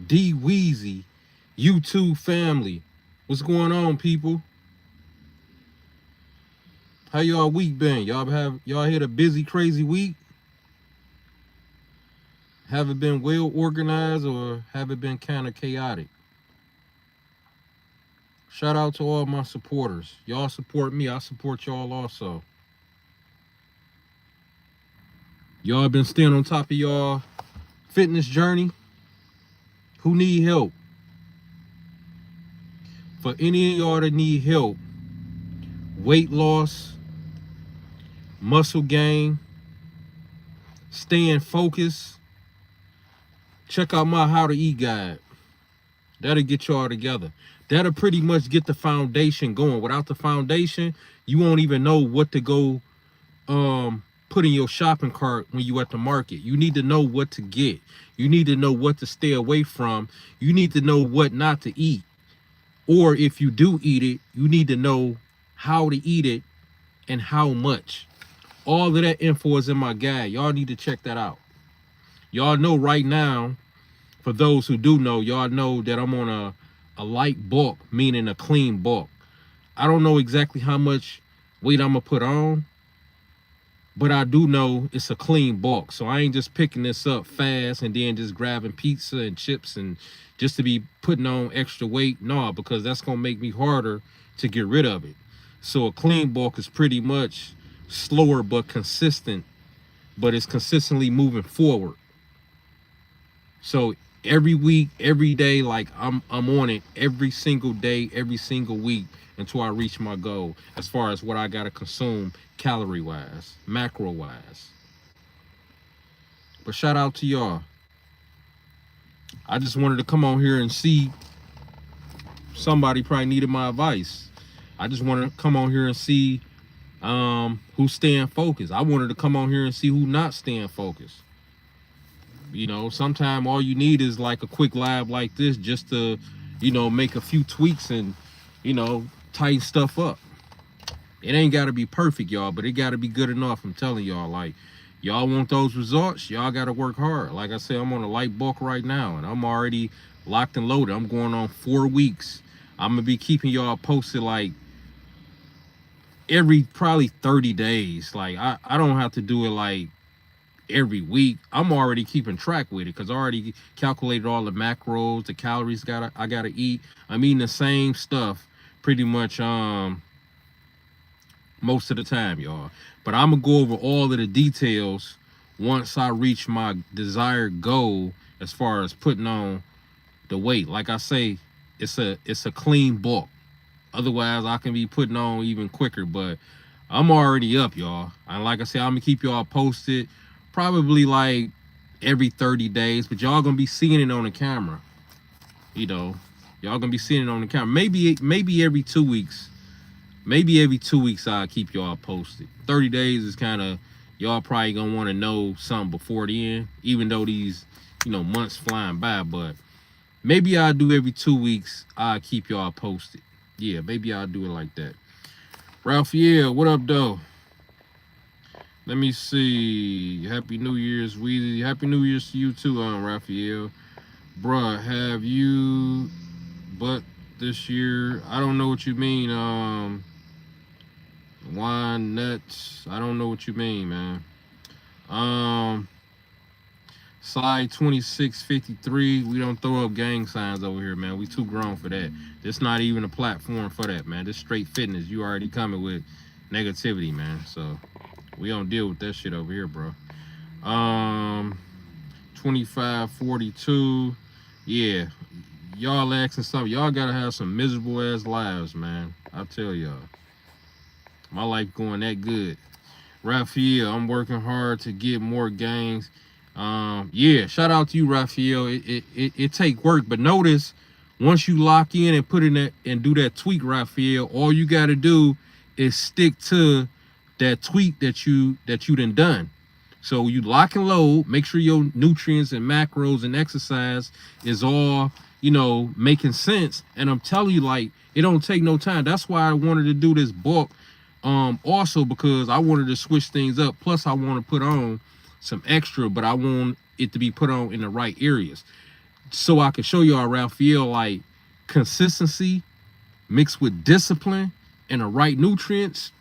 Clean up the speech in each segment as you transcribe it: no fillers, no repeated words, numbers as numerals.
D Weezy, YouTube family. What's going on, people? How y'all week been? Y'all had a busy, crazy week? Have it been well organized or have it been kind of chaotic? Shout out to all my supporters. Y'all support me, I support y'all also. Y'all been staying on top of y'all fitness journey? Who need help? For any of y'all that need help, weight loss, muscle gain, staying focused, check out my How to Eat guide. That'll get y'all together. That'll pretty much get the foundation going. Without the foundation, you won't even know what to go put in your shopping cart when you at the market. You need to know what to get. You need to know what to stay away from. You need to know what not to eat. Or if you do eat it, you need to know how to eat it and how much. All of that info is in my guide. Y'all need to check that out. Y'all know right now, for those who do know, y'all know that I'm on a light bulk, meaning a clean bulk. I don't know exactly how much weight I'm gonna put on, but I do know it's a clean bulk. So I ain't just picking this up fast and then just grabbing pizza and chips and just to be putting on extra weight. No, because that's gonna make me harder to get rid of it. So a clean bulk is pretty much slower but consistent, but it's consistently moving forward. So every week, every day, like I'm on it every single day, every single week until I reach my goal as far as what I gotta consume calorie wise, macro wise. But shout out to y'all. I just wanted to come on here and see somebody probably needed my advice. I just wanted to come on here and see who's staying focused. I wanted to come on here and see who not staying focused. You know, sometimes all you need is like a quick live like this just to, make a few tweaks and, tighten stuff up. It ain't got to be perfect, y'all, but it got to be good enough. I'm telling y'all, like, y'all want those results, y'all got to work hard. Like I said, I'm on a light bulk right now, and I'm already locked and loaded. I'm going on 4 weeks. I'm going to be keeping y'all posted, like, every probably 30 days. Like, I don't have to do it, like, every week. I'm already keeping track with it because I already calculated all the macros, the calories I gotta eat. I'm eating the same stuff pretty much most of the time, y'all. But I'm gonna go over all of the details once I reach my desired goal as far as putting on the weight. Like I say, it's a clean bulk. Otherwise, I can be putting on even quicker. But I'm already up, y'all. And like I said, I'm gonna keep y'all posted. Probably like every 30 days, but y'all gonna be seeing it on the camera. Y'all gonna be seeing it on the camera. Maybe every 2 weeks. Maybe every 2 weeks I'll keep y'all posted. 30 days is kind of, y'all probably gonna want to know something before the end, even though these, months flying by. But maybe I'll do every 2 weeks. I'll keep y'all posted. Yeah, maybe I'll do it like that. Raphael, what up, though? Let me see. Happy New Year's, Weezy. Happy New Year's to you too, Raphael. Bruh, have you but this year? I don't know what you mean. Wine nuts. I don't know what you mean, man. Side 2653. We don't throw up gang signs over here, man. We too grown for that. This not even a platform for that, man. This straight fitness. You already coming with negativity, man. So we don't deal with that shit over here, bro. 2542. Yeah. Y'all asking something. Y'all gotta have some miserable ass lives, man. I tell y'all. My life going that good. Raphael, I'm working hard to get more gains. Yeah, shout out to you, Raphael. It take work, but notice once you lock in and put in that and do that tweak, Raphael, all you gotta do is stick to that tweak that you done. So you lock and load, make sure your nutrients and macros and exercise is all, making sense. And I'm telling you, like, it don't take no time. That's why I wanted to do this book. Also because I wanted to switch things up. Plus I want to put on some extra, but I want it to be put on in the right areas. so I can show y'all, Raphael, like consistency mixed with discipline and the right nutrients,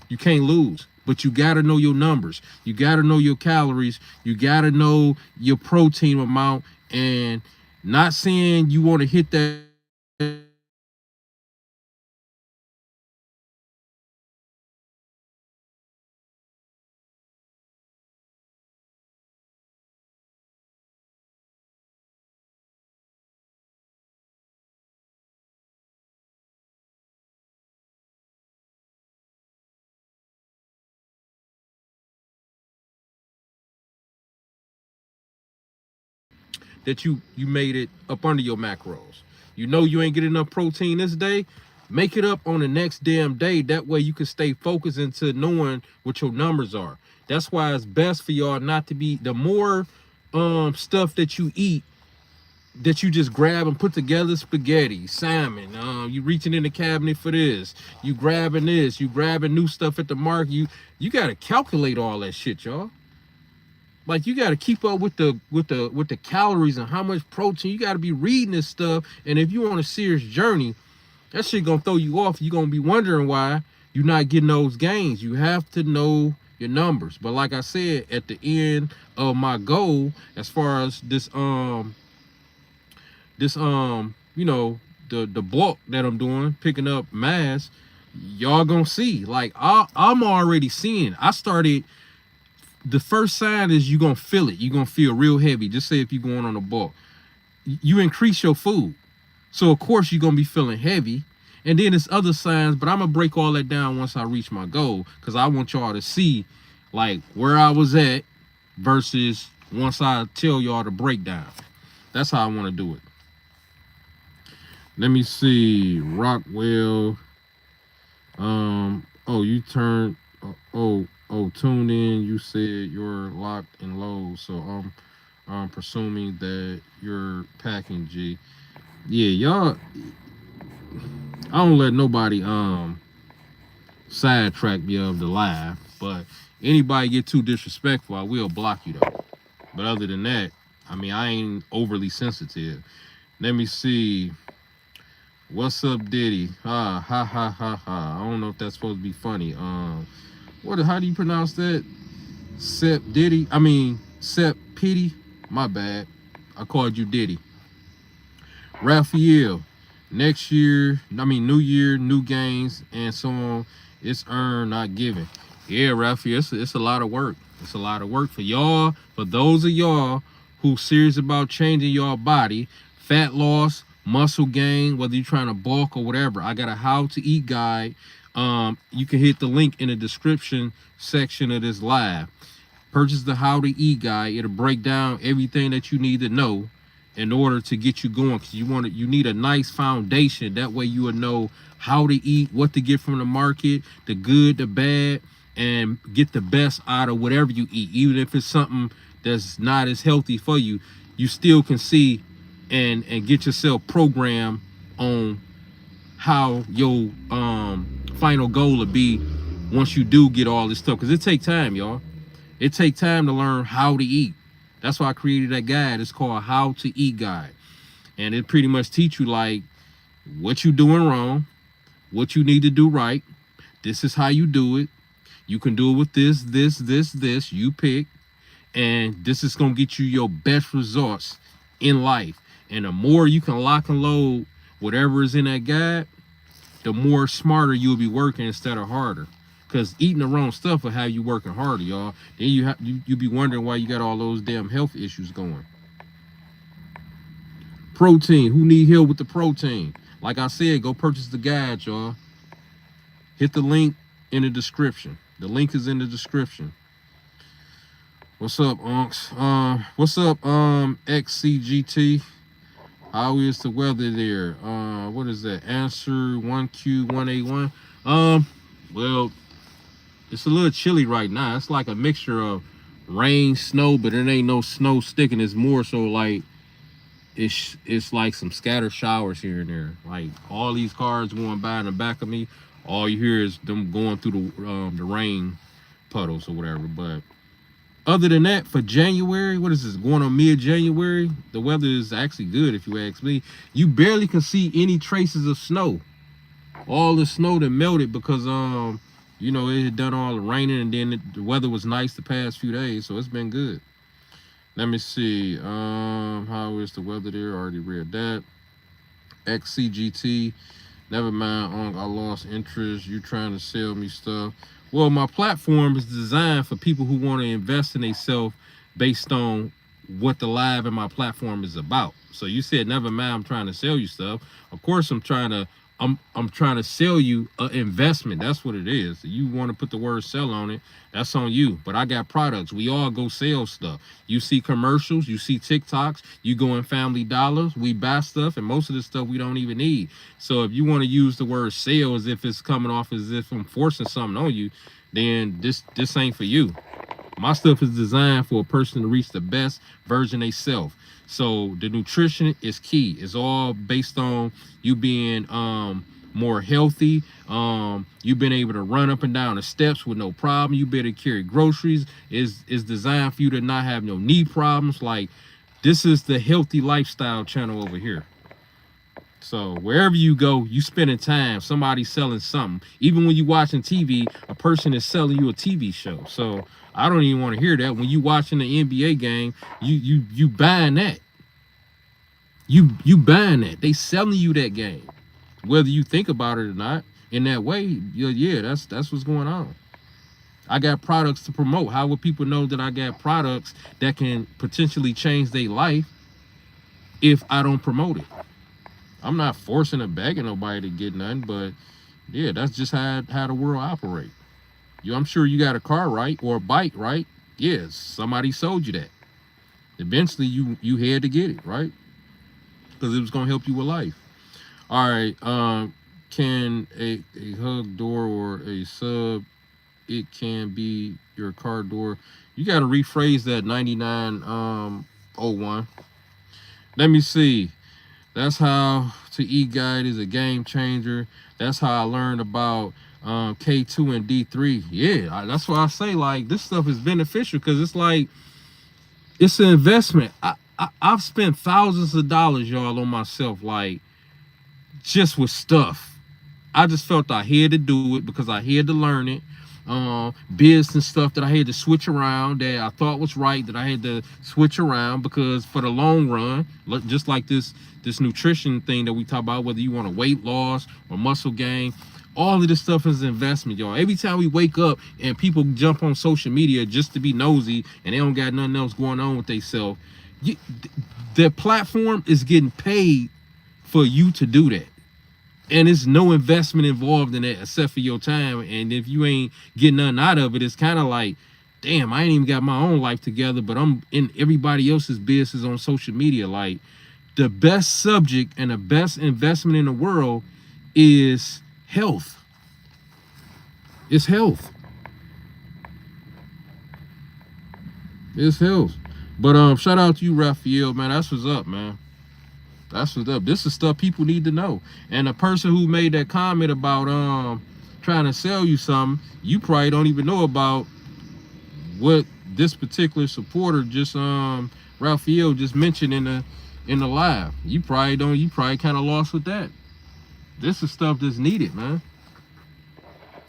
you can't lose. But you gotta know your numbers. You gotta know your calories. You gotta know your protein amount. And not saying you want to hit that that you made it up under your macros. You know you ain't getting enough protein this day, make it up on the next damn day. That way you can stay focused into knowing what your numbers are. That's why it's best for y'all not to be, the more stuff that you eat, that you just grab and put together, spaghetti, salmon, you reaching in the cabinet for this, you grabbing this, you grabbing new stuff at the market. You got to calculate all that shit, y'all. Like, you got to keep up with the calories and how much protein. You got to be reading this stuff. And if you on a serious journey, that shit gonna throw you off. You're gonna be wondering why you're not getting those gains. You have to know your numbers. But like I said, at the end of my goal, as far as this you know, the bulk that I'm doing, picking up mass, y'all gonna see. Like, I'm already seeing. I started, the first sign is you gonna feel it. You're gonna feel real heavy. Just say if you're going on a bulk, you increase your food, so of course you're gonna be feeling heavy. And then it's other signs, but I'm gonna break all that down once I reach my goal, because I want y'all to see like where I was at versus once I tell y'all the breakdown. That's how I want to do it. Let me see. Rockwell. Oh, you turned. Tune in. You said you're locked and low, so I'm presuming that you're packing, G. Yeah, y'all. I don't let nobody sidetrack me of the live, but anybody get too disrespectful, I will block you though. But other than that, I mean, I ain't overly sensitive. Let me see. What's up, Diddy? Ha ha ha ha ha. I don't know if that's supposed to be funny. How do you pronounce that? Sep Diddy? I mean, Sep Pity? My bad. I called you Diddy. Raphael, next year, I mean, new year, new gains, and so on. It's earned, not given. Yeah, Raphael, it's a lot of work. It's a lot of work for y'all, for those of y'all who serious about changing your body, fat loss, muscle gain, whether you're trying to bulk or whatever. I got a how to eat guide. You can hit the link in the description section of this live. Purchase the how to eat guide. It'll break down everything that you need to know in order to get you going, because you need a nice foundation. That way you will know how to eat, what to get from the market, the good, the bad, and get the best out of whatever you eat. Even if it's something that's not as healthy for you, you still can see and get yourself programmed on how your final goal will be once you do get all this stuff. Because it takes time, y'all. It takes time to learn how to eat. That's why I created that guide. It's called How to Eat Guide. And it pretty much teach you like what you doing wrong, what you need to do right. This is how you do it. You can do it with this. You pick. And this is going to get you your best results in life. And the more you can lock and load whatever is in that guide, the more smarter you'll be working instead of harder. Because eating the wrong stuff will have you working harder, y'all. Then you be wondering why you got all those damn health issues going. Protein. Who need help with the protein? Like I said, go purchase the guide, y'all. Hit the link in the description. The link is in the description. What's up, unks? What's up, XCGT? How is the weather there? What is that? Answer 1Q181. Well, it's a little chilly right now. It's like a mixture of rain, snow, but it ain't no snow sticking. It's more so like it's like some scattered showers here and there. Like all these cars going by in the back of me, all you hear is them going through the rain puddles or whatever. But Other than that, for January, what is this, going on mid-January, the weather is actually good if you ask me. You barely can see any traces of snow. All the snow that melted because you know, it had done all the raining, and then the weather was nice the past few days, so it's been good. Let me see. How is the weather there? Already read that. XCGT. Never mind, I lost interest. You trying to sell me stuff. Well, my platform is designed for people who want to invest in themselves based on what the live in my platform is about. So you said, never mind, I'm trying to sell you stuff. Of course, I'm trying to sell you an investment. That's what it is. You want to put the word sell on it, that's on you. But I got products. We all go sell stuff. You see commercials, you see TikToks, you go in Family Dollars, we buy stuff, and most of the stuff we don't even need. So if you want to use the word sell as if it's coming off as if I'm forcing something on you, then this ain't for you. My stuff is designed for a person to reach the best version of themselves. So the nutrition is key. It's all based on you being more healthy. You've been able to run up and down the steps with no problem. You better carry groceries. Is designed for you to not have no knee problems. Like, this is the healthy lifestyle channel over here. So wherever you go, you spending time, somebody's selling something. Even when you watching TV, a person is selling you a TV show. So I don't even want to hear that. When you watching the NBA game, you buying that. You buying that. They selling you that game. Whether you think about it or not, in that way, yeah, that's what's going on. I got products to promote. How would people know that I got products that can potentially change their life if I don't promote it? I'm not forcing or begging nobody to get nothing, but yeah, that's just how the world operate. I'm sure you got a car, right? Or a bike, right? Yes, somebody sold you that. Eventually you had to get it, right? Because it was gonna help you with life. All right, can a hug door or a sub, it can be your car door. You gotta rephrase that 9901. Let me see. That's how to eat guide is a game changer. That's how I learned about K2 and D3. Yeah, that's why I say, like, this stuff is beneficial, because it's like, it's an investment. I've spent thousands of dollars, y'all, on myself, like, just with stuff. I just felt I had to do it because I had to learn it. Business stuff that I had to switch around, that I thought was right, that I had to switch around, because for the long run, just like this nutrition thing that we talk about, whether you want a weight loss or muscle gain, all of this stuff is an investment, y'all. Every time we wake up and people jump on social media just to be nosy and they don't got nothing else going on with themselves, their platform is getting paid for you to do that. And there's no investment involved in that except for your time. And if you ain't getting nothing out of it, it's kind of like, damn, I ain't even got my own life together, but I'm in everybody else's business on social media. Like, the best subject and the best investment in the world is health. It's health. It's health. But shout out to you, Raphael, man. That's what's up, man. That's what's up. This is stuff people need to know. And the person who made that comment about trying to sell you something, you probably don't even know about what this particular supporter just Raphael just mentioned in the live. You probably kind of lost with that. This is stuff that's needed, man.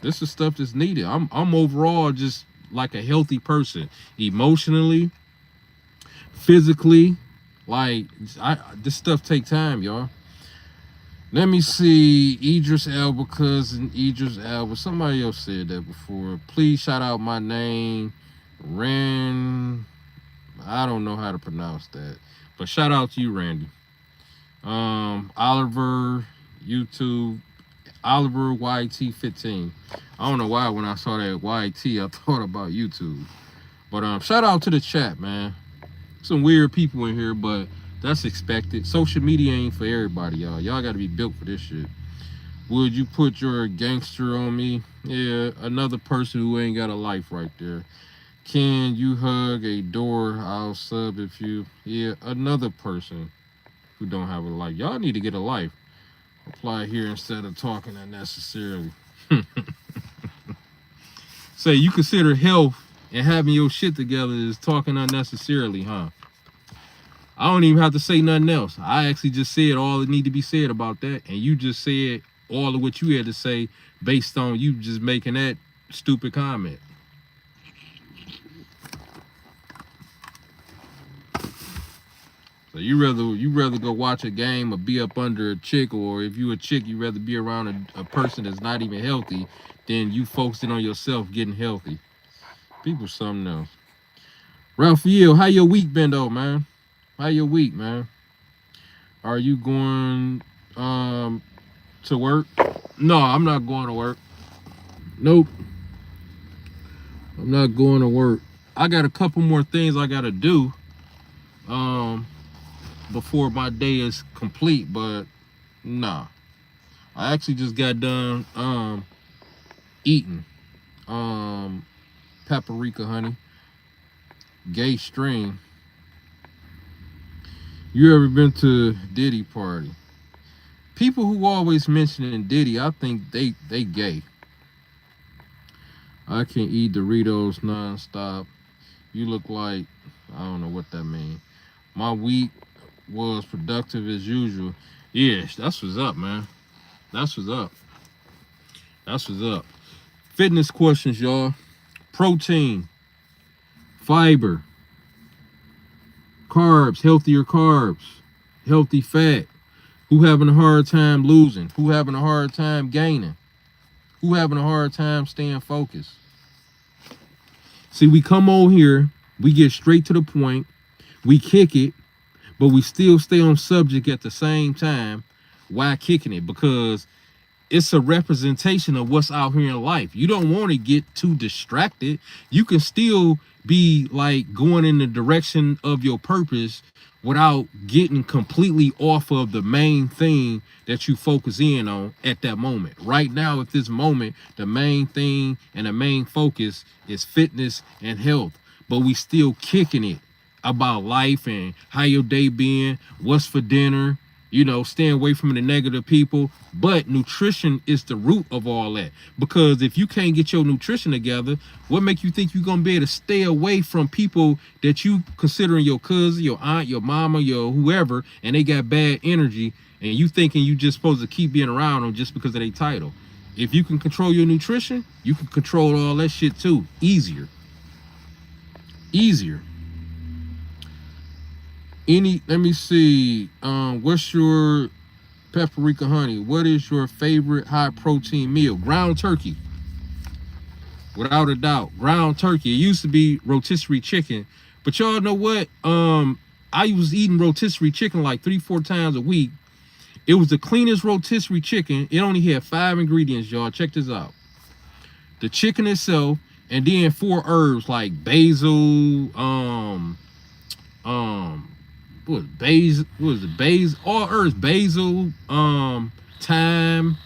This is stuff that's needed. I'm overall just like a healthy person, emotionally, physically. Like, this stuff take time, y'all. Let me see. Idris Elba, cousin Idris Elba. Somebody else said that before. Please shout out my name, Ren. I don't know how to pronounce that, but shout out to you, Randy. Oliver, YouTube, Oliver YT15. I don't know why when I saw that YT, I thought about YouTube. But shout out to the chat, man. Some weird people in here, but that's expected. Social media ain't for everybody, y'all. Y'all got to be built for this shit. Would you put your gangster on me? Yeah, another person who ain't got a life right there. Can you hug a door? I'll sub if you. Yeah, another person who don't have a life. Y'all need to get a life. Apply here instead of talking unnecessarily. Say you consider health and having your shit together is talking unnecessarily, huh? I don't even have to say nothing else. I actually just said all that need to be said about that, and you just said all of what you had to say based on you just making that stupid comment. So you rather go watch a game or be up under a chick, or if you a chick, you rather be around a person that's not even healthy than you focusing on yourself getting healthy. People something else. Raphael, how your week been though, man? How your week, man? Are you going to work? No, I'm not going to work. Nope. I'm not going to work. I got a couple more things I gotta do before my day is complete, but nah. I actually just got done eating paprika honey. Gay stream. You ever been to Diddy party? People who always mention Diddy, I think they gay. I can eat Doritos nonstop. You look like, I don't know what that means. My week was productive as usual. Yeah, that's what's up, man. That's what's up. That's what's up. Fitness questions, y'all. Protein, fiber, carbs, healthy fat. Who having a hard time losing? Who having a hard time gaining? Who having a hard time staying focused? See, we come on here, we get straight to the point, we kick it, but we still stay on subject at the same time. Why kicking it? Because it's a representation of what's out here in life. You don't want to get too distracted. You can still be like going in the direction of your purpose without getting completely off of the main thing that you focus in on at that moment. Right now, at this moment, the main thing and the main focus is fitness and health, but we still kicking it about life and how your day been, what's for dinner, you know, staying away from the negative people. But nutrition is the root of all that, because if you can't get your nutrition together, what make you think you're gonna be able to stay away from people that you considering your cousin, your aunt, your mama, your whoever, and they got bad energy, and you thinking you just supposed to keep being around them just because of their title? If you can control your nutrition, you can control all that shit too. Easier. Let me see, what's your paprika honey? What is your favorite high protein meal? Ground turkey, without a doubt. Ground turkey. It used to be rotisserie chicken, but y'all know what? I was eating rotisserie chicken like 3-4 times a week. It was the cleanest rotisserie chicken. It only had 5 ingredients, y'all. Check this out. The chicken itself, and then 4 herbs like basil, basil, all herbs, basil, thyme,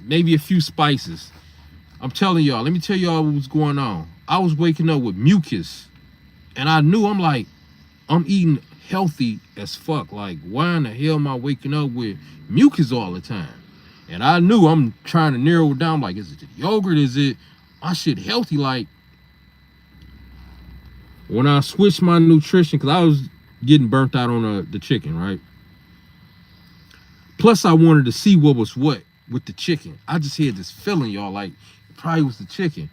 maybe a few spices. I'm telling y'all, let me tell y'all what was going on. I was waking up with mucus, and I knew, I'm like, I'm eating healthy as fuck. Like, why in the hell am I waking up with mucus all the time? And I knew, I'm trying to narrow it down. Like, is it the yogurt? Is it my shit healthy? Like, when I switched my nutrition, because I was getting burnt out on the chicken, right? Plus, I wanted to see what was what with the chicken. I just had this feeling, y'all, like it probably was the chicken.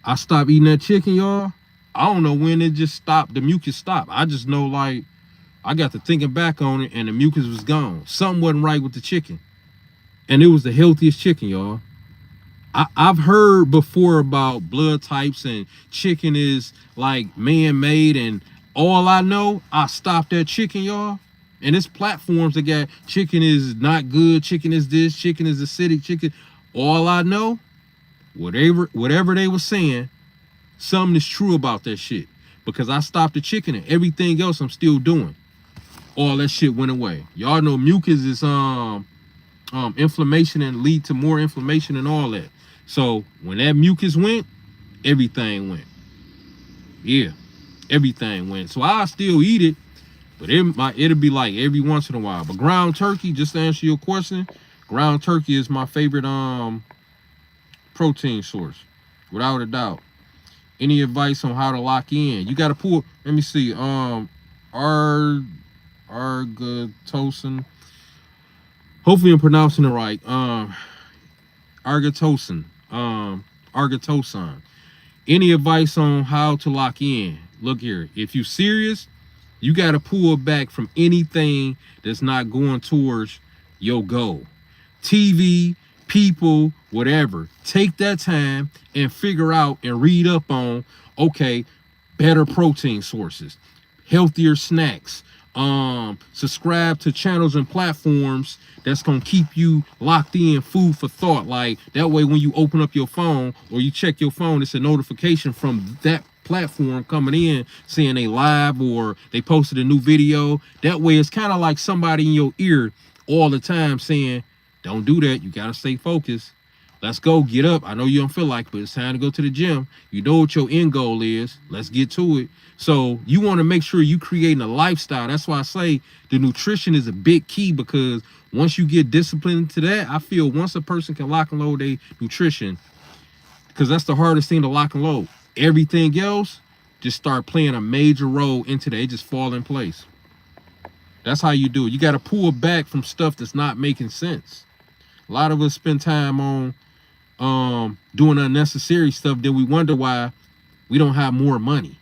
I stopped eating that chicken, y'all. I don't know when it just stopped. The mucus stopped. I just know, like, I got to thinking back on it, and the mucus was gone. Something wasn't right with the chicken. And it was the healthiest chicken, y'all. I've heard before about blood types and chicken is like man-made, and all I know, I stopped that chicken, y'all. And it's platforms that got chicken is not good, chicken is this, chicken is acidic, chicken. All I know, whatever they were saying, something is true about that shit. Because I stopped the chicken and everything else I'm still doing. All that shit went away. Y'all know mucus is inflammation and lead to more inflammation and all that. So when that mucus went, everything went. Yeah, everything went. So I still eat it, but it'll be like every once in a while. But ground turkey, just to answer your question, ground turkey is my favorite protein source, without a doubt. Any advice on how to lock in? You got to pull. Let me see. Argatosin. Hopefully I'm pronouncing it right. Argatosin. Argatosan. Any advice on how to lock in? Look here. If you're serious, you got to pull back from anything that's not going towards your goal. TV, people, whatever. Take that time and figure out and read up on, okay, better protein sources, healthier snacks. Subscribe to channels and platforms that's gonna keep you locked in, food for thought. Like that way, when you open up your phone or you check your phone, it's a notification from that platform coming in saying they live or they posted a new video. That way, it's kind of like somebody in your ear all the time saying, don't do that. You got to stay focused. Let's go. Get up. I know you don't feel like it, but it's time to go to the gym. You know what your end goal is. Let's get to it. So you want to make sure you creating a lifestyle. That's why I say the nutrition is a big key, because once you get disciplined to that, I feel once a person can lock and load their nutrition, because that's the hardest thing to lock and load. Everything else just start playing a major role into that. It just fall in place. That's how you do it. You got to pull back from stuff that's not making sense. A lot of us spend time on doing unnecessary stuff. Then we wonder why we don't have more money.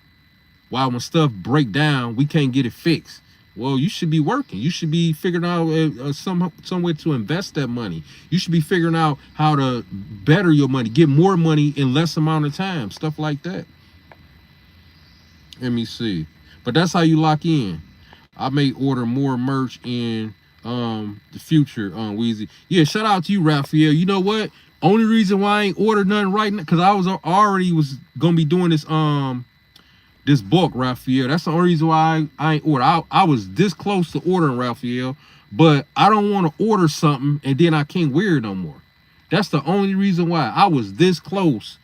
Why when stuff break down, we can't get it fixed. Well, you should be working. You should be figuring out some way to invest that money. You should be figuring out how to better your money, get more money in less amount of time, stuff like that. Let me see. But that's how you lock in. I may order more merch in the future, Weezy. Yeah, shout out to you, Raphael. You know what? Only reason why I ain't ordered nothing right now, because I was already gonna be doing this book, Raphael. That's the only reason why I ain't order. I was this close to ordering, Raphael, but I don't want to order something and then I can't wear it no more. That's the only reason why I was this close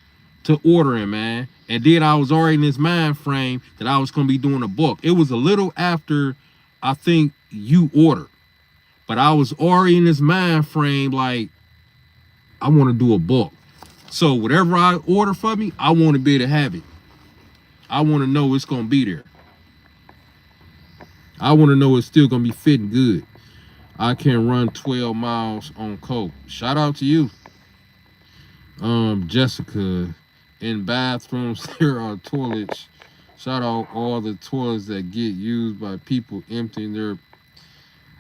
to ordering, man. And then I was already in this mind frame that I was going to be doing a book. It was a little after I think you ordered, but I was already in this mind frame like I want to do a book. So whatever I order for me, I want to be able to have it. I want to know it's going to be there. I want to know it's still going to be fitting good. I can run 12 miles on coke. Shout out to you. Jessica, in bathrooms there are toilets. Shout out all the toilets that get used by people emptying their...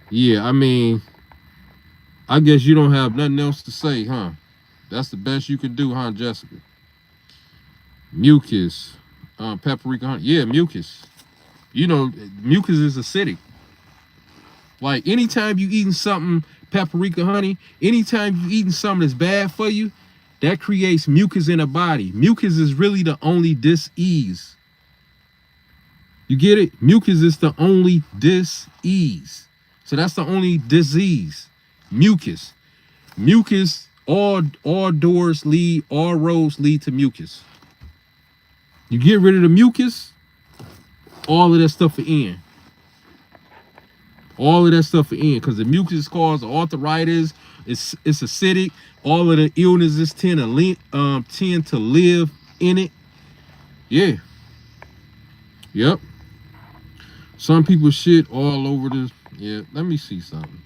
Yeah, I mean, I guess you don't have nothing else to say, huh? That's the best you can do, huh, Jessica? Mucus. Paprika honey. Yeah, mucus. You know, mucus is acidic. Like anytime you eating something, paprika honey, anytime you eating something that's bad for you, that creates mucus in the body. Mucus is really the only dis-ease. You get it? Mucus is the only dis-ease. So that's the only disease. Mucus. Mucus, all roads lead to mucus. You get rid of the mucus, all of that stuff will end. All of that stuff will end, because the mucus causes arthritis. It's acidic. All of the illnesses tend to live in it. Yeah. Yep. Some people shit all over this. Yeah. Let me see something.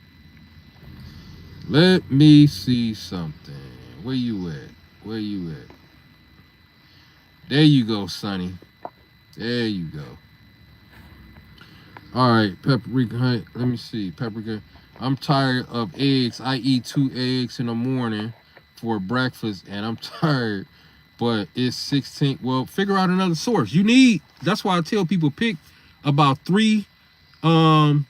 Let me see something. Where you at? Where you at? There you go, Sonny. There you go. All right, paprika honey. Let me see. Paprika. I'm tired of eggs. I eat 2 eggs in the morning for breakfast, and I'm tired. But it's 16. Well, figure out another source. That's why I tell people pick about 3 healthy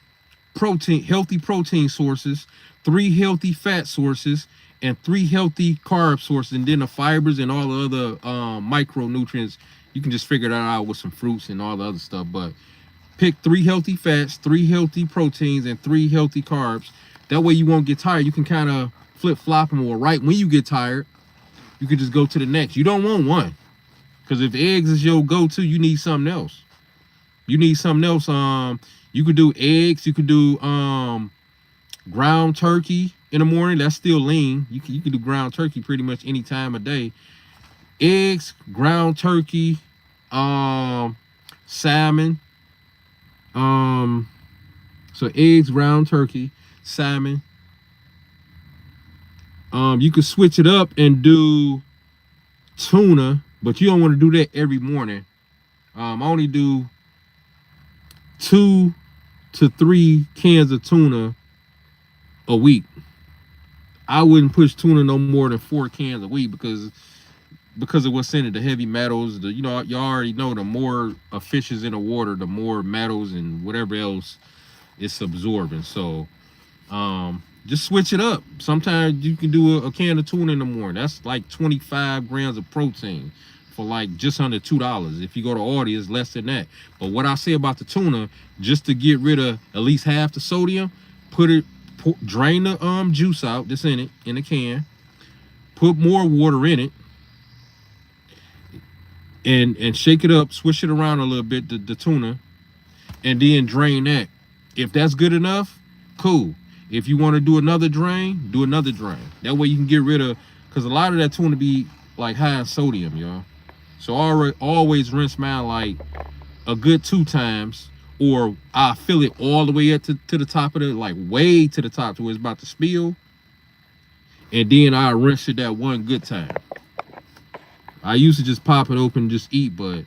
protein sources, 3 healthy fat sources, and 3 healthy carb sources, and then the fibers and all the other micronutrients. You can just figure that out with some fruits and all the other stuff. But pick 3 healthy fats, 3 healthy proteins, and 3 healthy carbs. That way you won't get tired. You can kind of flip-flop them, or right when you get tired, you can just go to the next. You don't want one, because if eggs is your go-to, you need something else. You need something else. You could do eggs. You could do ground turkey in the morning. That's still lean. You can do ground turkey pretty much any time of day. eggs, ground turkey, salmon. So eggs, ground turkey, salmon. You could switch it up and do tuna, but you don't want to do that every morning. I only do 2 to 3 cans of tuna a week. I wouldn't push tuna no more than 4 cans a week because of what's in it, the heavy metals. You already know the more a fish is in the water, the more metals and whatever else it's absorbing. So just switch it up. Sometimes you can do a can of tuna in the morning. That's like 25 grams of protein for like just under $2. If you go to Aldi, it's less than that. But what I say about the tuna, just to get rid of at least half the sodium, drain the juice out that's in it in a can, put more water in it, and shake it up, swish it around a little bit, the tuna, and then drain that. If that's good enough, cool. If you want to do another drain, do another drain. That way you can get rid of, because a lot of that tuna be like high in sodium, y'all. So always rinse mine like a good 2 times, or I fill it all the way up to the top of it, like way to the top to where it's about to spill. And then I rinse it that one good time. I used to just pop it open and just eat, but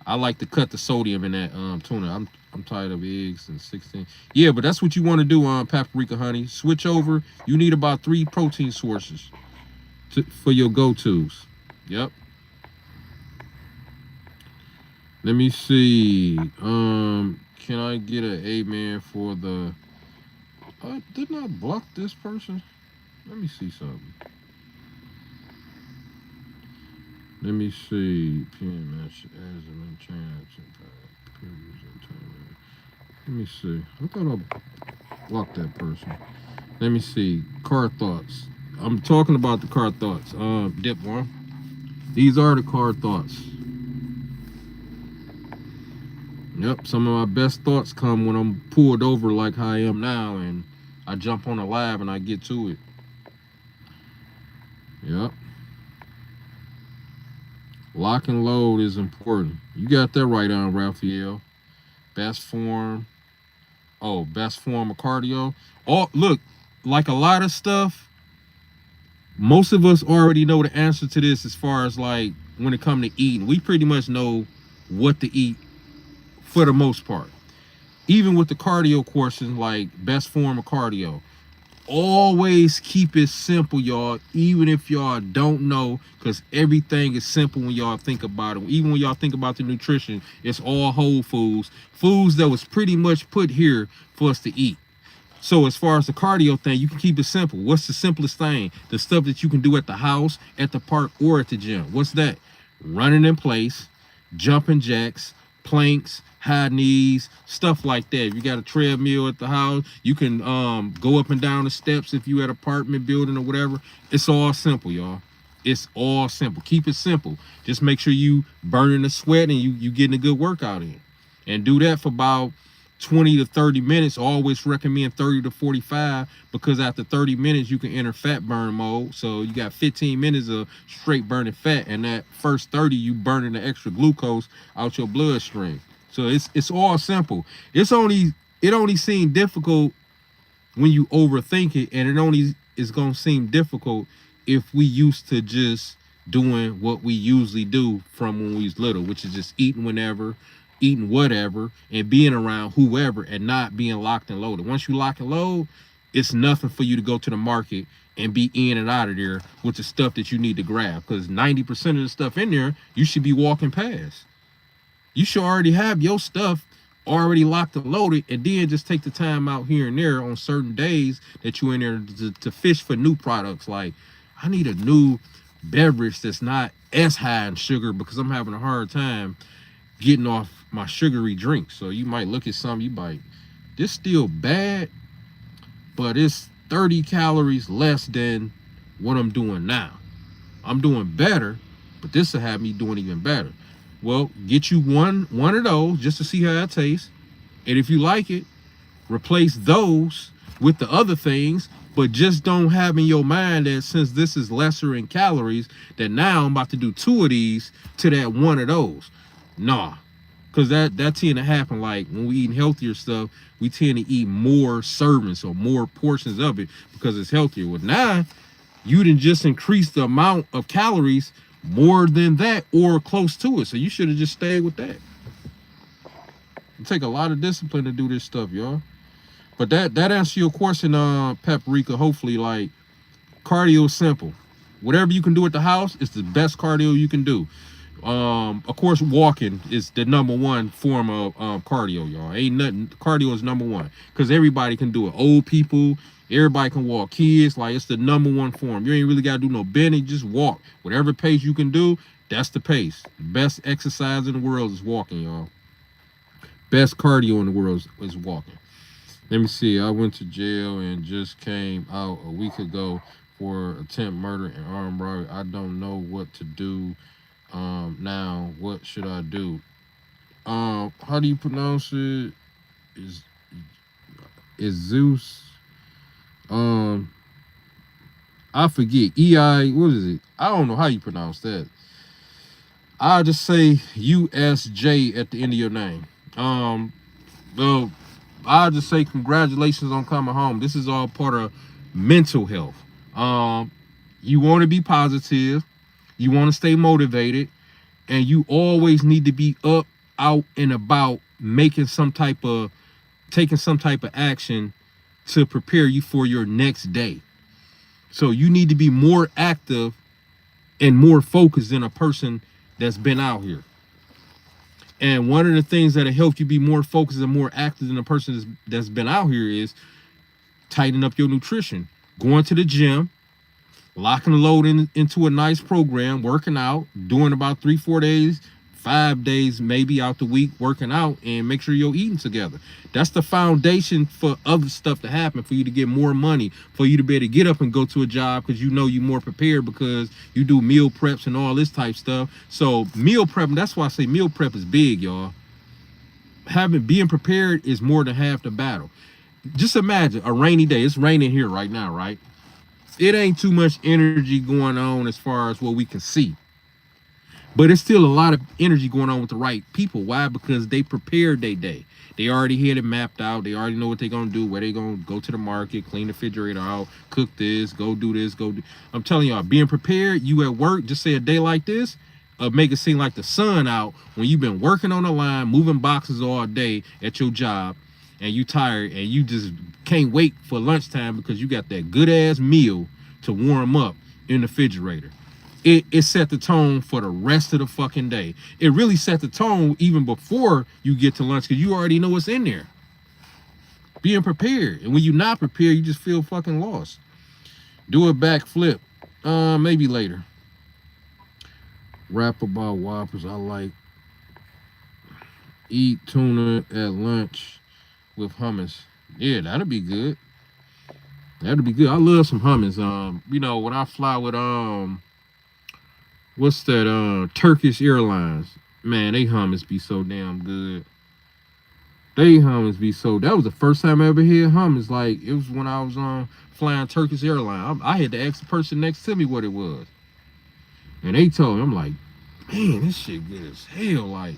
I like to cut the sodium in that tuna. I'm tired of eggs and 16. Yeah, but that's what you want to do on Paprika Honey. Switch over. You need about 3 protein sources for your go-tos. Yep. Let me see. Can I get an amen for the... didn't I block this person? Let me see something. Let me see. Let me see. I thought I blocked that person. Let me see. Card thoughts. I'm talking about the card thoughts. Dip one. These are the card thoughts. Yep, some of my best thoughts come when I'm pulled over like how I am now, and I jump on a live and I get to it. Yep. Lock and load is important. You got that right on, Raphael. Best form. Oh, best form of cardio. Oh, look, like a lot of stuff, most of us already know the answer to this as far as like when it comes to eating. We pretty much know what to eat for the most part. Even with the cardio courses, like best form of cardio. Always keep it simple, y'all, even if y'all don't know, because everything is simple when y'all think about it. Even when y'all think about the nutrition, it's all whole foods that was pretty much put here for us to eat. So as far as the cardio thing, you can keep it simple. What's the simplest thing? The stuff that you can do at the house, at the park, or at the gym. What's that? Running in place, jumping jacks, planks, high knees, stuff like that. If you got a treadmill at the house, you can go up and down the steps if you at an apartment building or whatever. It's all simple, y'all. It's all simple. Keep it simple. Just make sure you burning the sweat and you getting a good workout in. And do that for about 20 to 30 minutes. I always recommend 30 to 45, because after 30 minutes you can enter fat burn mode. So you got 15 minutes of straight burning fat, and that first 30 you burning the extra glucose out your bloodstream. So it's all simple. It only seems difficult when you overthink it, and it only is gonna seem difficult if we used to just doing what we usually do from when we was little, which is just eating whenever, eating whatever, and being around whoever, and not being locked and loaded. Once you lock and load, it's nothing for you to go to the market and be in and out of there with the stuff that you need to grab, because 90% of the stuff in there you should be walking past. You should already have your stuff already locked and loaded, and then just take the time out here and there on certain days that you're in there to fish for new products. Like, I need a new beverage that's not as high in sugar because I'm having a hard time getting off my sugary drinks. So you might look at something, you might, this still bad, but it's 30 calories less than what I'm doing now. I'm doing better, but this will have me doing even better. Well, get you one of those just to see how it tastes. And if you like it, replace those with the other things, But just don't have in your mind that since this is lesser in calories, that now I'm about to do 2 of these to that 1 of those. Nah. Cause that tend to happen. Like when we eating healthier stuff, we tend to eat more servings or more portions of it because it's healthier. Well, now you didn't just increase the amount of calories more than that or close to it. So you should have just stayed with that. It take a lot of discipline to do this stuff, y'all. But that answers your question, Paprika. Hopefully, like, cardio is simple. Whatever you can do at the house, it's the best cardio you can do. Of course, walking is the #1 form of cardio, y'all. Ain't nothing. Cardio is #1 because everybody can do it. Old people, everybody can walk. Kids, like, it's the #1 form. You ain't really gotta do no bending. Just walk. Whatever pace you can do, that's the pace. The best exercise in the world is walking, y'all. Best cardio in the world is walking. Let me see. I went to jail and just came out a week ago for attempt murder and armed robbery. I don't know what to do. Now what should I do? How do you pronounce it? Is Zeus? I forget. What is it? I don't know how you pronounce that. I'll just say USJ at the end of your name. Well, I'll just say congratulations on coming home. This is all part of mental health. You want to be positive, you want to stay motivated, and you always need to be up, out, and about, taking some type of action to prepare you for your next day. So you need to be more active and more focused than a person that's been out here. And one of the things that'll help you be more focused and more active than a person that's been out here is tightening up your nutrition, going to the gym, locking the load into a nice program, working out, doing about 3-4 days, 5 days maybe out the week working out, and make sure you're eating together. That's the foundation for other stuff to happen, for you to get more money, for you to be able to get up and go to a job because you know you're more prepared because you do meal preps and all this type stuff. So meal prep, that's why I say meal prep is big, y'all. Being prepared is more than half the battle. Just imagine a rainy day. It's raining here right now, right? It ain't too much energy going on as far as what we can see. But it's still a lot of energy going on with the right people. Why? Because they prepared their day. They already had it mapped out. They already know what they're going to do, where they're going to go to the market, clean the refrigerator out, cook this, go do this, go do. I'm telling y'all, being prepared, you at work, just say a day like this, make it seem like the sun out when you've been working on the line, moving boxes all day at your job, and you tired, and you just can't wait for lunchtime because you got that good-ass meal to warm up in the refrigerator. It set the tone for the rest of the fucking day. It really set the tone even before you get to lunch because you already know what's in there. Being prepared. And when you're not prepared, you just feel fucking lost. Do a backflip. Maybe later. Rap about Whoppers. I like. Eat tuna at lunch with hummus. Yeah, that'll be good. That'll be good. I love some hummus. You know, when I fly with what's that, Turkish Airlines, man, they hummus be so damn good. That was the first time I ever had hummus. Like, it was when I was flying Turkish Airlines. I had to ask the person next to me what it was, and they told me. I'm like, man, this shit good as hell. Like,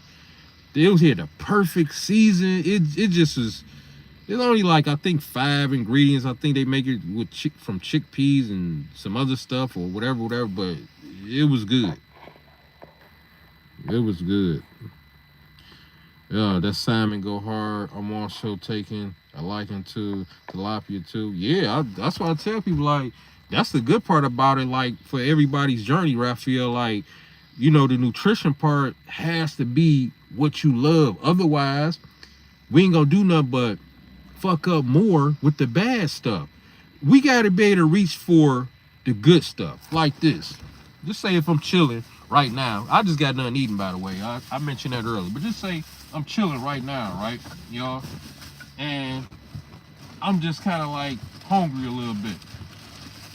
it was here the perfect season. It just is. It's only like, I think 5 ingredients. I think they make it with from chickpeas and some other stuff or whatever, but it was good. It was good. Yeah, that salmon go hard. I'm also taking a liking to tilapia too. Yeah, that's why I tell people, like, that's the good part about it. Like, for everybody's journey, Raphael, like, you know, the nutrition part has to be what you love. Otherwise, we ain't gonna do nothing but fuck up more with the bad stuff. We gotta be able to reach for the good stuff, like this. Just say if I'm chilling right now, I just got nothing eating, by the way. I mentioned that earlier, but just say I'm chilling right now, right, y'all, and I'm just kind of like hungry a little bit.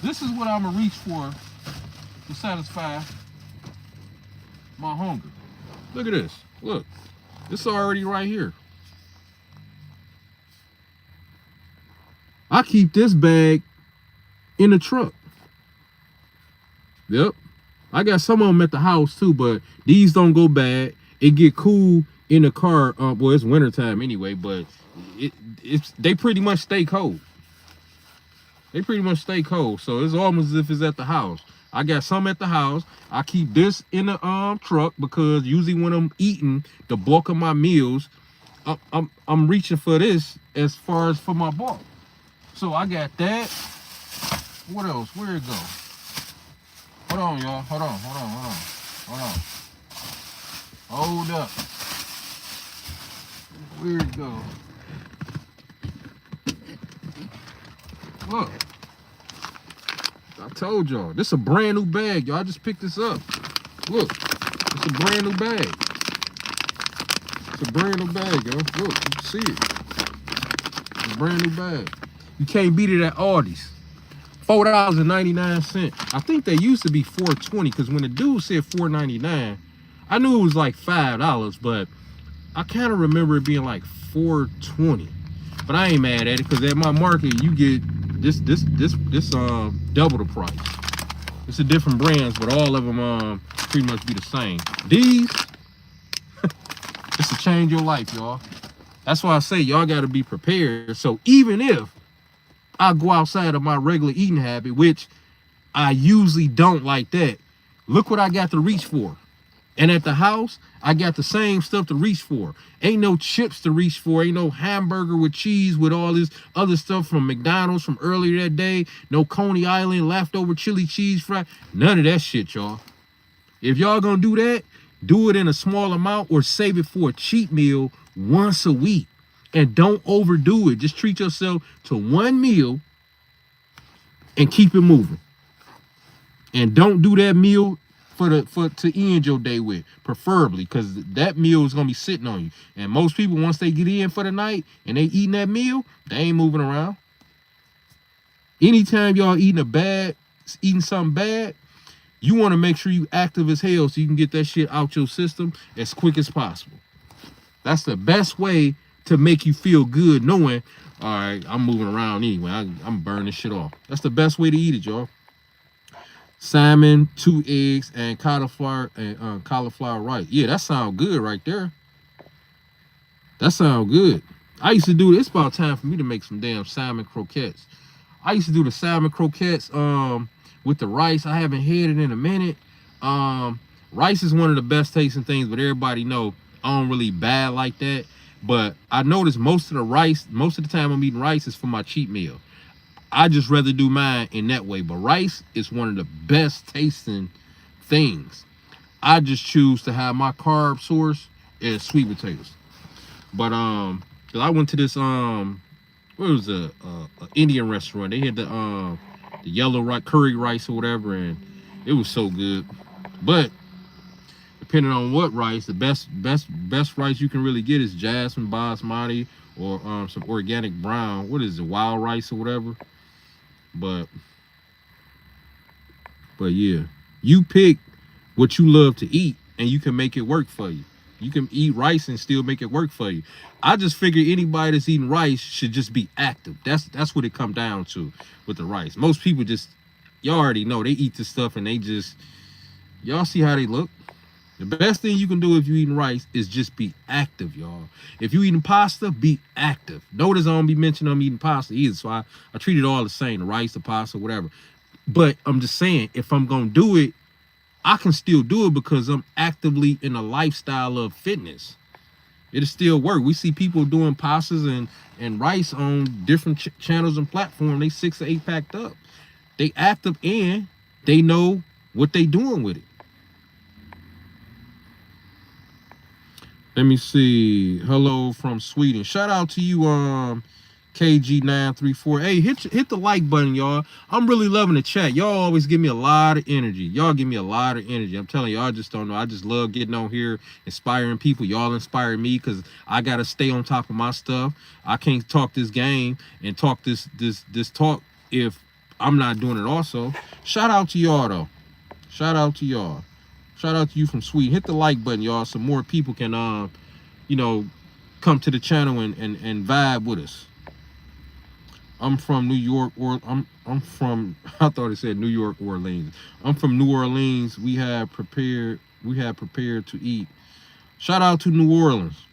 This is what I'm gonna reach for to satisfy my hunger. Look at this. Look, it's already right here. I keep this bag in the truck. Yep. I got some of them at the house too, but these don't go bad. It get cool in the car. Well, it's wintertime anyway, but they pretty much stay cold. They pretty much stay cold. So it's almost as if it's at the house. I got some at the house. I keep this in the truck because usually when I'm eating the bulk of my meals, I'm reaching for this as far as for my bulk. So I got that. What else? Where it go? Hold on, y'all. Hold on. Hold up. Where it go? Look. I told y'all. This is a brand new bag, y'all. I just picked this up. Look. It's a brand new bag. It's a brand new bag, y'all. Look, you can see it. It's a brand new bag. You can't beat it at Aldi's. $4.99. I think they used to be $4.20 because when the dude said $4.99, I knew it was like $5, but I kind of remember it being like $4.20. But I ain't mad at it because at my market you get this double the price. It's a different brands, but all of them pretty much be the same. These, this will change your life, y'all. That's why I say y'all got to be prepared. So even if I go outside of my regular eating habit, which I usually don't like that, look what I got to reach for. And at the house, I got the same stuff to reach for. Ain't no chips to reach for. Ain't no hamburger with cheese with all this other stuff from McDonald's from earlier that day. No Coney Island leftover chili cheese fry. None of that shit, y'all. If y'all gonna do that, do it in a small amount or save it for a cheat meal once a week. And don't overdo it. Just treat yourself to one meal and keep it moving. And don't do that meal to end your day with, preferably, because that meal is gonna be sitting on you. And most people, once they get in for the night and they eating that meal, they ain't moving around. Anytime y'all eating something bad, you want to make sure you active as hell so you can get that shit out your system as quick as possible. That's the best way to make you feel good, knowing, all right, I'm moving around anyway. I'm burning shit off. That's the best way to eat it, y'all. Salmon, 2 eggs, and cauliflower rice. Yeah, that sounds good right there. That sounds good. I used to do this. It's about time for me to make some damn salmon croquettes. I used to do the salmon croquettes with the rice. I haven't had it in a minute. Rice is one of the best tasting things, but everybody know I don't really bad like that. But I noticed most of the time I'm eating rice is for my cheat meal. I just rather do mine in that way. But rice is one of the best tasting things. I just choose to have my carb source as sweet potatoes. But cause I went to this what was a Indian restaurant. They had the yellow rice, curry rice or whatever, and it was so good. But depending on what rice, the best rice you can really get is jasmine, basmati, or some organic brown. What is it, wild rice or whatever? But yeah, you pick what you love to eat and you can make it work for you. You can eat rice and still make it work for you. I just figure anybody that's eating rice should just be active. That's what it comes down to with the rice. Most people just, y'all already know, they eat this stuff and they just, y'all see how they look. The best thing you can do if you eating rice is just be active, y'all. If you eating pasta, be active. Notice I don't be mentioning I'm eating pasta either. So I treat it all the same, the rice, the pasta, whatever. But I'm just saying, if I'm going to do it, I can still do it because I'm actively in a lifestyle of fitness. It'll still work. We see people doing pastas and rice on different channels and platforms. They 6 to 8 packed up. They active and they know what they doing with it. Let me see. Hello from Sweden. Shout out to you, KG934. Hey, hit the like button, y'all. I'm really loving the chat. Y'all always give me a lot of energy. Y'all give me a lot of energy. I'm telling y'all, I just don't know. I just love getting on here, inspiring people. Y'all inspire me because I gotta stay on top of my stuff. I can't talk this game and talk this talk if I'm not doing it also. Shout out to y'all though. Shout out to y'all. Shout out to you from Sweden. Hit the like button, y'all, so more people can you know, come to the channel and vibe with us. I'm from New York, or I'm from I thought it said New York, Orleans. I'm from New Orleans. We have prepared to eat. Shout out to New Orleans.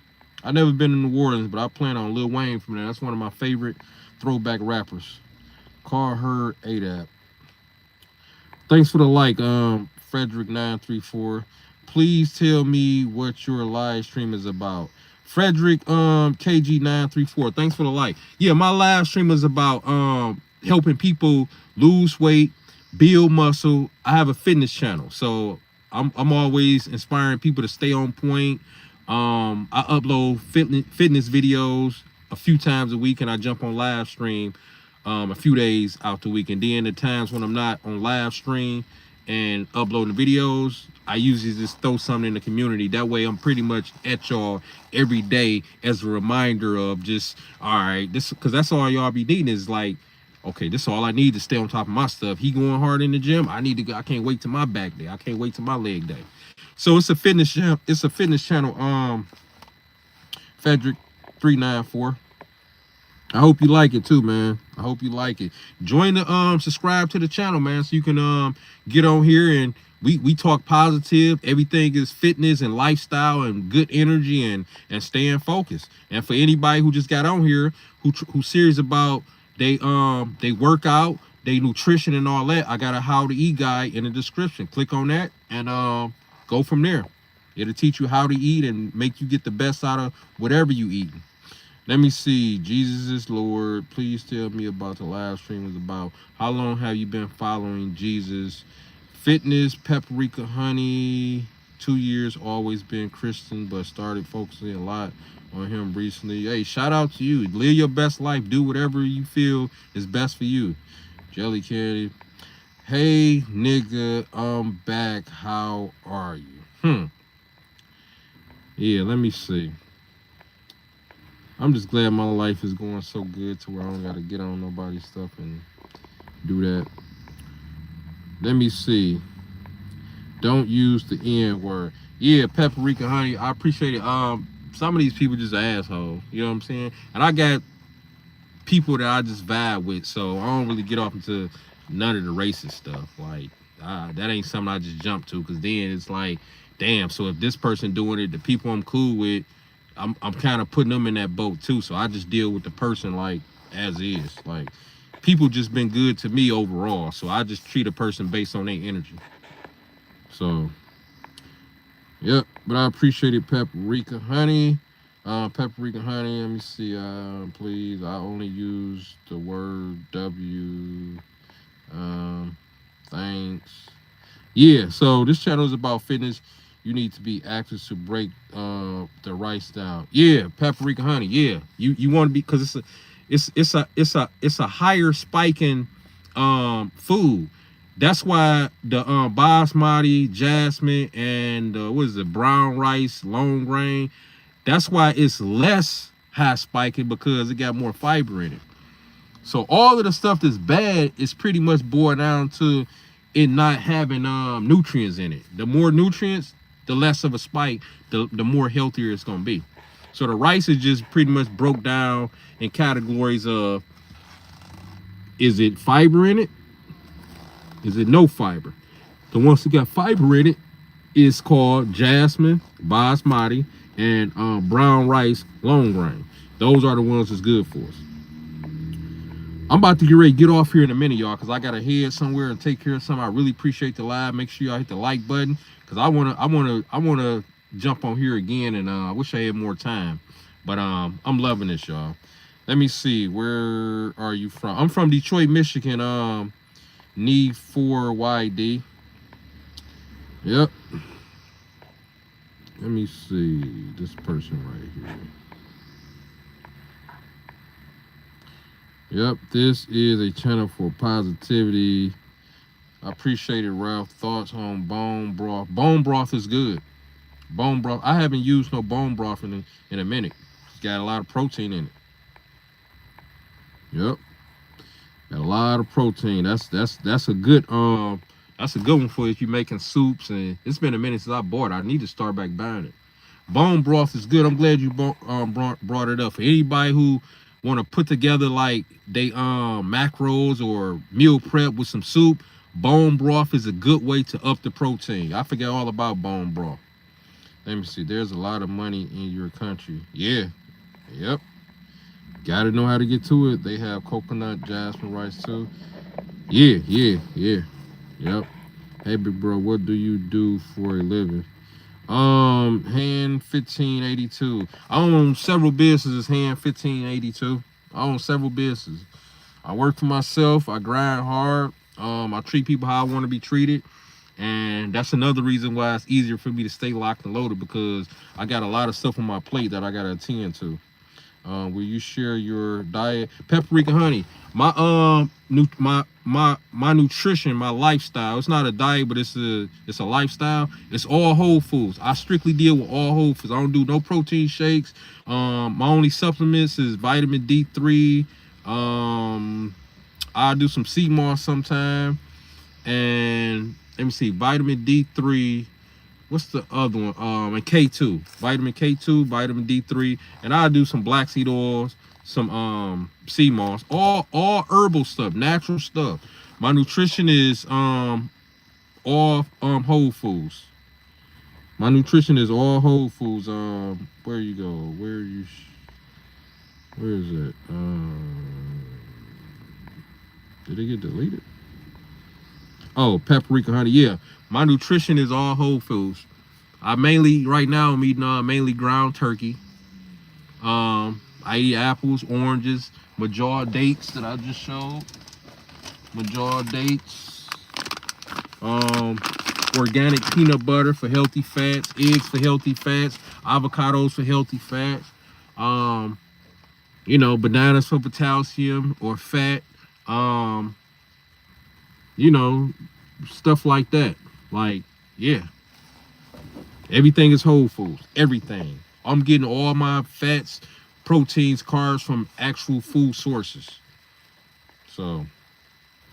I never been to New Orleans, but I plan on Lil Wayne from there. That's one of my favorite throwback rappers. Call her ADAP. Thanks for the like, Frederick934. Please tell me what your live stream is about. Frederick KG934. Thanks for the like. Yeah, my live stream is about helping people lose weight, build muscle. I have a fitness channel, so I'm always inspiring people to stay on point. I upload fitness videos a few times a week, and I jump on live stream a few days out the week. And then the times when I'm not on live stream and uploading videos, I usually just throw something in the community. That way I'm pretty much at y'all every day as a reminder of just, all right, this, because that's all y'all be needing is like, okay, this is all I need to stay on top of my stuff. He going hard in the gym. I need to go. I can't wait to my back day. I can't wait to my leg day. So it's a fitness channel. It's a fitness channel. Frederick394. I hope you like it too, man. I hope you like it. Join the subscribe to the channel, man, so you can get on here and we talk positive. Everything is fitness and lifestyle and good energy and staying focused. And for anybody who just got on here who's serious about they workout, they nutrition and all that, I got a how to eat guide in the description. Click on that and go from there. It'll teach you how to eat and make you get the best out of whatever you eating. Let me see. Jesus is Lord. Please tell me about the live stream is about. How long have you been following Jesus? Fitness, Paprika Honey. 2 years, always been Christian, but started focusing a lot on him recently. Hey, shout out to you. Live your best life. Do whatever you feel is best for you. Jelly Candy. Hey, nigga, I'm back. How are you? Yeah, let me see. I'm just glad my life is going so good to where I don't got to get on nobody's stuff and do that. Let me see. Don't use the N word. Yeah, Paprika Honey. I appreciate it. Some of these people just assholes. You know what I'm saying? And I got people that I just vibe with, so I don't really get off into none of the racist stuff. Like, that ain't something I just jump to, because then it's like, damn, so if this person doing it, the people I'm cool with, I'm kind of putting them in that boat too. So I just deal with the person like as is. Like, people just been good to me overall, so I just treat a person based on their energy. So yep, but I appreciate it, Paprika Honey. Paprika Honey, let me see, please, I only use the word W. Thanks. Yeah, so this channel is about fitness. You need to be active to break the rice down. Yeah, Paprika Honey. Yeah, you want to be, because it's a higher spiking food. That's why the basmati, jasmine, and what is it, brown rice, long grain. That's why it's less high spiking, because it got more fiber in it. So all of the stuff that's bad is pretty much boiled down to it not having nutrients in it. The more nutrients, the less of a spike, the more healthier it's gonna be. So the rice is just pretty much broke down in categories of, is it fiber in it? Is it no fiber? The ones that got fiber in it is called jasmine, basmati, and brown rice, long grain. Those are the ones that's good for us. I'm about to get ready to get off here in a minute, y'all, because I got to head somewhere and take care of something. I really appreciate the live. Make sure y'all hit the like button, because I wanna jump on here again, and I wish I had more time. But I'm loving this, y'all. Let me see. Where are you from? I'm from Detroit, Michigan. Need 4YD. Yep. Let me see this person right here. Yep, this is a channel for positivity. I appreciate it, Ralph. Thoughts on bone broth? Bone broth is good. Bone broth. I haven't used no bone broth in a minute. It's got a lot of protein in it. Yep. Got a lot of protein. That's a good one for if you're making soups. And it's been a minute since I bought it. I need to start back buying it. Bone broth is good. I'm glad you brought it up. For anybody who want to put together like they macros or meal prep with some soup, bone broth is a good way to up the protein. I forget all about bone broth. Let me see. There's a lot of money in your country. Yeah. Yep. Gotta know how to get to it. They have coconut jasmine rice too. Yeah. Yep. Hey, big bro, what do you do for a living? Hand 1582. I own several businesses. Hand 1582. I own several businesses. I work for myself. I grind hard. I treat people how I want to be treated. And that's another reason why it's easier for me to stay locked and loaded, because I got a lot of stuff on my plate that I got to attend to. Will you share your diet? Paprika honey. My my nutrition, my lifestyle. It's not a diet, but it's a lifestyle. It's all whole foods. I strictly deal with all whole foods. I don't do no protein shakes. My only supplements is vitamin D3. I do some sea moss sometime. And let me see, vitamin D3. What's the other one? And K2, vitamin K2, vitamin D3, and I do some black seed oils, some sea moss, all herbal stuff, natural stuff. My nutrition is all whole foods. My nutrition is all whole foods. Where you go? Where is it? Did it get deleted? Oh, paprika honey. Yeah. My nutrition is all whole foods. Right now I'm eating mainly ground turkey. I eat apples, oranges, Major dates that I just showed. Major dates. Organic peanut butter for healthy fats, eggs for healthy fats, avocados for healthy fats. Bananas for potassium or fat. Stuff like that. Like, yeah, everything is whole foods. Everything. I'm getting all my fats, proteins, carbs from actual food sources. So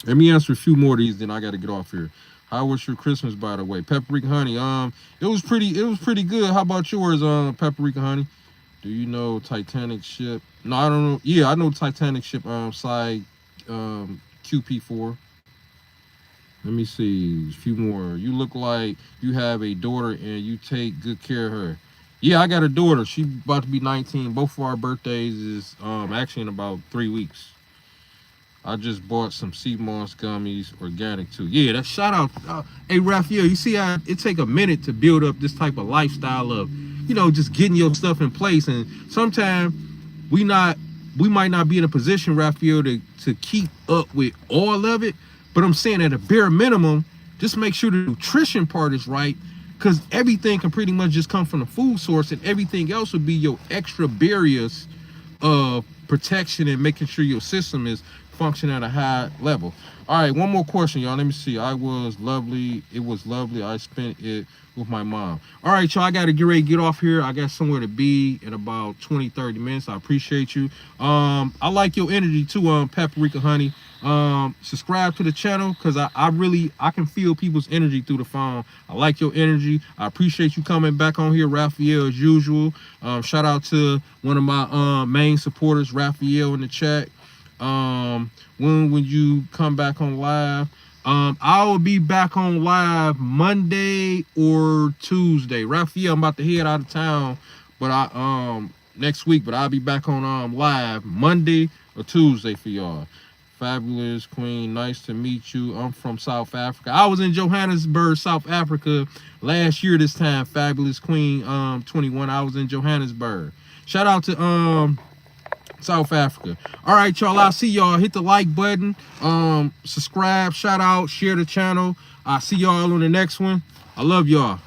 let me answer a few more of these, then I got to get off here. How was your Christmas, by the way? Paprika honey. It was pretty good. How about yours, Paprika honey? Do you know Titanic ship? No, I don't know. Yeah, I know Titanic ship. Side QP4. Let me see, a few more. You look like you have a daughter and you take good care of her. Yeah, I got a daughter. She's about to be 19. Both of our birthdays is actually in about 3 weeks. I just bought some sea moss gummies, organic too. Yeah, that shout out. Hey, Raphael, you see how it take a minute to build up this type of lifestyle of, just getting your stuff in place. And sometimes we might not be in a position, Raphael, to keep up with all of it. But I'm saying at a bare minimum, just make sure the nutrition part is right, because everything can pretty much just come from the food source, and everything else would be your extra barriers of protection and making sure your system is functioning at a high level. All right, one more question, y'all. Let me see. It was lovely. I spent it with my mom. All right, y'all, I got to get ready to get off here. I got somewhere to be in about 20-30 minutes. I appreciate you. I like your energy too, Paprika honey. Subscribe to the channel, because I can feel people's energy through the phone. I like your energy. I appreciate you coming back on here, Raphael, as usual. Shout out to one of my main supporters, Raphael, in the chat. When would you come back on live? I will be back on live Monday or Tuesday. Raphael, I'm about to head out of town, but next week, but I'll be back on live Monday or Tuesday for y'all. Fabulous Queen, nice to meet you. I'm from South Africa. I was in Johannesburg, South Africa last year this time. Fabulous Queen 21. I was in Johannesburg. Shout out to South Africa. All right, y'all, I'll see y'all. Hit the like button, subscribe, shout out, share the channel. I'll see y'all on the next one. I love y'all.